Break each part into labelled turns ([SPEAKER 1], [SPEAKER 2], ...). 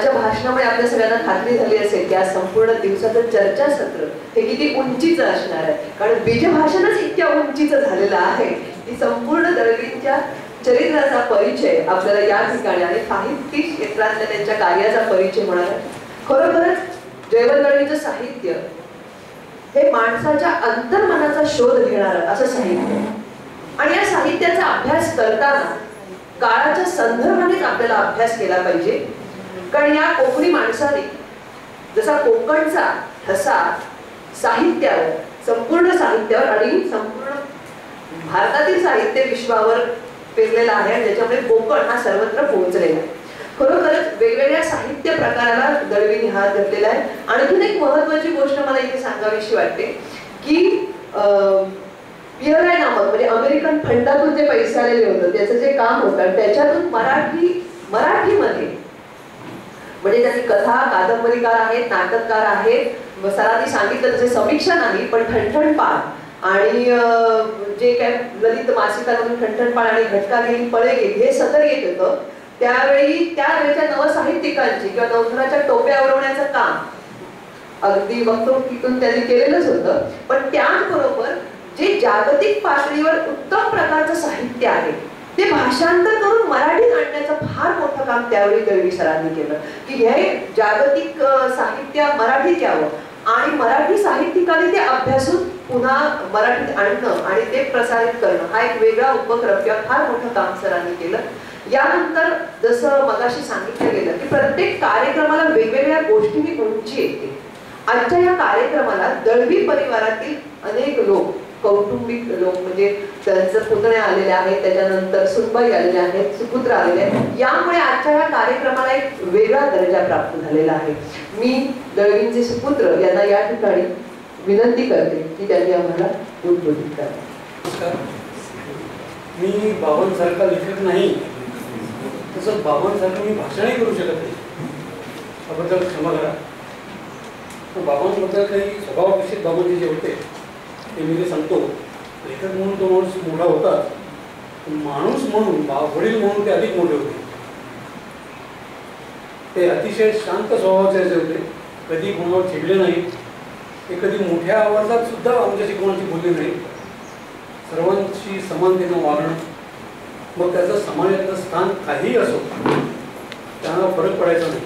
[SPEAKER 1] माझ्या भाषणामुळे आपल्या सगळ्यांना खात्री झाली असेल की आज संपूर्ण दिवसाचं चर्चासत्र हे किती उंचीचं असणार आहे, कारण बीजभाषणच इतक्या उंचीचं झालेलं आहे की संपूर्ण दळवींच्या चरित्राचा परिचय आपल्याला या ठिकाणी आणि साहित्यिक क्षेत्रातल्या त्यांच्या कार्याचा परिचय होणार आहे. खरोखरच जयवंत दळवींचं साहित्य हे माणसाच्या अंतर्मनाचा शोध घेणारं असं साहित्य, आणि या साहित्याचा अभ्यास करताना काळाच्या संदर्भानेच आपल्याला अभ्यास केला पाहिजे. कारण या कोकणी माणसाने जसा कोकणचा ठसा साहित्यावर, संपूर्ण साहित्यावर आणि संपूर्ण भारतातील साहित्य विश्वावर पेरलेला आहे आणि त्याच्यामुळे कोकण हा सर्वत्र पोहोचलेला आहे. खरोखरच वेगवेगळ्या साहित्य प्रकाराला दळवींनी हात घातलेला आहे. आणखीन एक महत्वाची गोष्ट मला इथे सांगावीशी वाटते की पिअराय नामक म्हणजे अमेरिकन फंडातून जे पैसे आलेले होते त्याचं जे काम होतं त्याच्यातून मराठीमध्ये म्हणजे त्यांनी कथा कादंबरीकार आहेत, नाटककार आहेत, सरांनी सांगितलं तसे समीक्षा नाही पण ठणठणपाळ आणि जे काय ललित मासिकांमधून ठणठणपाळ आणि घटका गेली पळे गेली हे सदर येत होतं. त्यावेळी त्यावेळेच्या नवसाहित्यिकांची किंवा नवथराच्या टोप्या उडवण्याचं काम अगदी वक्तृत्वातून त्यांनी केलेलंच होतं. पण त्याचबरोबर जे जागतिक पातळीवर उत्तम प्रकारचं साहित्य आहे ते भाषांतर करून मराठीत आणण्याचं फार मोठं काम त्यावेळी दळवी सरांनी केलं की हे जागतिक साहित्य मराठीत यावं आणि मराठी साहित्यिकांनी ते अभ्यासून पुन्हा मराठीत आणणं आणि ते प्रसारित करणं हा एक वेगळा उपक्रम किंवा फार मोठं काम सरांनी केलं. यानंतर जसं मगाशी सांगितलं गेलं की प्रत्येक कार्यक्रमाला वेगवेगळ्या गोष्टींनी उंची येते. आजच्या या कार्यक्रमाला दळवी परिवारातील अनेक लोक, कौटुंबिक लोक म्हणजे त्यांचे पुतणे आलेले आहेत, त्याच्यानंतर सुनबाई आलेल्या आहेत, सुपुत्र आलेले आहेत, यामुळे आजच्या या कार्यक्रमाला एक वेगळा दर्जा प्राप्त झालेला आहे. मी दळवींचे सुपुत्र यांना या ठिकाणी विनंती करते की त्यांनी आम्हाला उद्बोधित करावं.
[SPEAKER 2] नमस्कार. मी बाबांसारखा लेखक नाही, तसंच बाबांसारखं मी भाषणही करू शकत नाही, त्याबद्दल क्षमा करा. बाबांबद्दल काही स्वभावविषयक बाबांचे जे होते ते मी ते सांगतो. लेखक म्हणून तो माणूस मोठा होता, माणूस म्हणून वडील म्हणून ते अधिक मोठे होते. ते अतिशय शांत स्वभावाचे असे होते, कधी कोणावर चिडले नाही, ते कधी मोठ्या आवाजात सुद्धा आमच्याशी कोणाशी बोलले नाही, सर्वांशी समानतेनं वागणं, मग त्याचं समाजातलं स्थान काहीही असो त्यांना फरक पडायचा नाही.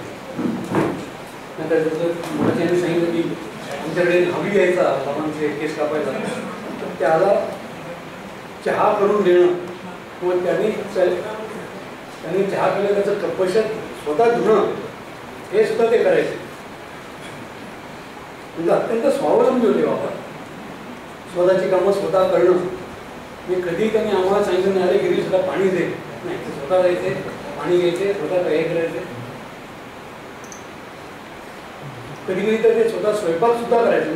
[SPEAKER 2] नंतर जसं मला त्यांनी सांगितलं की आमच्याकडे हवी यायचा बाबांचे केस कापायचा, तर त्याला चहा करून देणं किंवा त्यांनी चहा केलं त्याचं कपशात स्वतः धुणं हे सुद्धा ते करायचे. म्हणजे अत्यंत स्वावलंबी होते बाबा, स्वतःची कामं स्वतः करणं. मी कधी त्यांनी आम्हाला सांगितलं नाही अरे गिरी सुद्धा पाणी दे, नाही, ते स्वतः जायचे, पाणी घ्यायचे, स्वतः काही करायचे. कधी कधी तर ते स्वतः स्वयंपाक सुद्धा करायचे.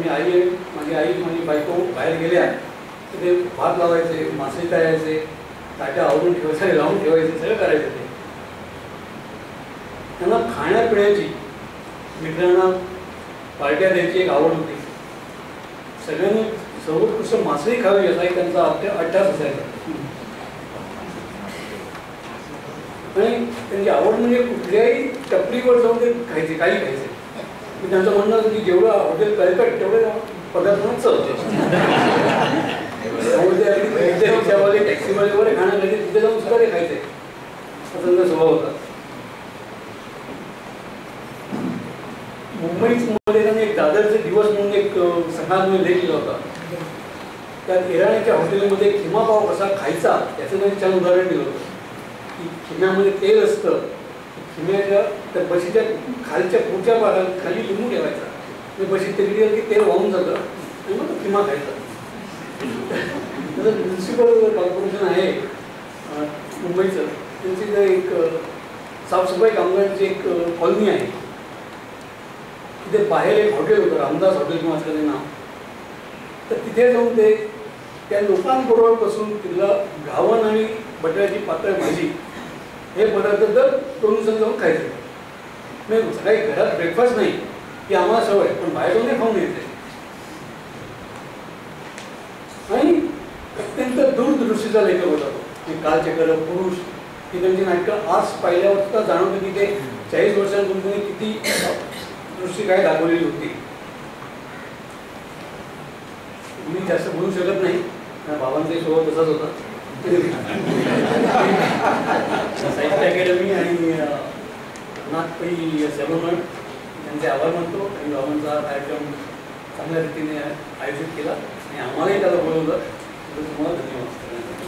[SPEAKER 2] माझी आई बायको बाहेर गेल्या तर ते भात लावायचे, मासे तळायचे, ताट्या आवरून ठेवायचे, लावून ठेवायचे, सगळं करायचे. ते त्यांना खाण्यापिण्याची, मित्रांना पार्ट्या द्यायची एक आवड होती. सगळ्यांनी सर्वोत्कृष्ट मासेही खावी असा एक त्यांचा अट्टास असायचा. आणि त्यांची आवड म्हणजे कुठल्याही टपरीवर जाऊन ते खायचे, काही खायचे. त्यांचं म्हणणं होतं की जेवढं हॉटेल कळकट तेवढे पदार्थांना चव रिक्षावाले, टॅक्सीवाले वगैरे खाणं खायचे, तिथे जाऊन सुद्धा ते खायचे, असा त्यांचा स्वभाव होता. मुंबईमध्ये त्यांनी एक दादरचे दिवस म्हणून एक सकाळमध्ये लेख लिहिला होता. त्यात इराण्याच्या हॉटेलमध्ये खिमा पाव कसा खायचा याचं त्यांनी छान उदाहरण दिलं होतं की खिम्यामध्ये तेल असतं, खिम्याच्या त्या बशीच्या खालच्या पुढच्या भागात खाली लिंबू ठेवायचा, ते बशी तेल की तेल वाहून जातं आणि मग तो खिमा खायचा. तसं म्युन्सिपल कॉर्पोरेशन आहे मुंबईचं, त्यांची जर एक साफसफाई कामगारांची एक कॉलनी आहे, तिथे बाहेर एक हॉटेल होतं, रामदास हॉटेल किंवा असं ते नाव. तर तिथे जाऊन ते त्या लोकांबरोबर बसून तिथला घावण आणि बटाट्याची पातळ भाजी हे पदार्थ दर 2 दिवसांनी जाऊन खायचे. नाही सकाळी घरात ब्रेकफास्ट नाही की आम्हाला सवय, पण बाहेर जाऊन खाऊन यायचे. आणि अत्यंत दूरदृष्टीचा लेखक होता तो. कालचक्र, पुरुष ही त्यांची नाटकं आज पाहिल्यावर सुद्धा जाणवतं की ते 40 वर्षांपूर्वी तुम्ही किती दृष्टी काय दाखवलेली होती. मी जास्त बोलू शकत नाही, बाबांचा स्वभाव तसाच होता. साहित्य अकॅडमी आणि नाथ पै सॅलोन यांचे आभार मानतो आणि बाबांचा कार्यक्रम चांगल्या रीतीने आयोजित केला आणि आम्हालाही त्याला बोलवलं. तुम्हाला धन्यवाद.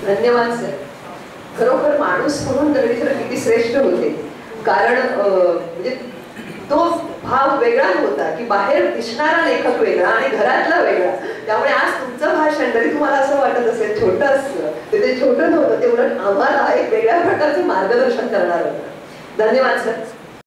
[SPEAKER 1] धन्यवाद सर. खरोखर माणूस म्हणून दगडी सर किती श्रेष्ठ होते, कारण म्हणजे तो भाव वेगळा होता की बाहेर दिसणारा लेखक वेगळा आणि घरातला वेगळा. त्यामुळे आज तुमचं भाषण जरी तुम्हाला असं वाटत असेल छोटं असलं तर ते छोटं नव्हतं, ते उलट आम्हाला एक वेगळ्या प्रकारचं मार्गदर्शन करणार होतं. धन्यवाद सर.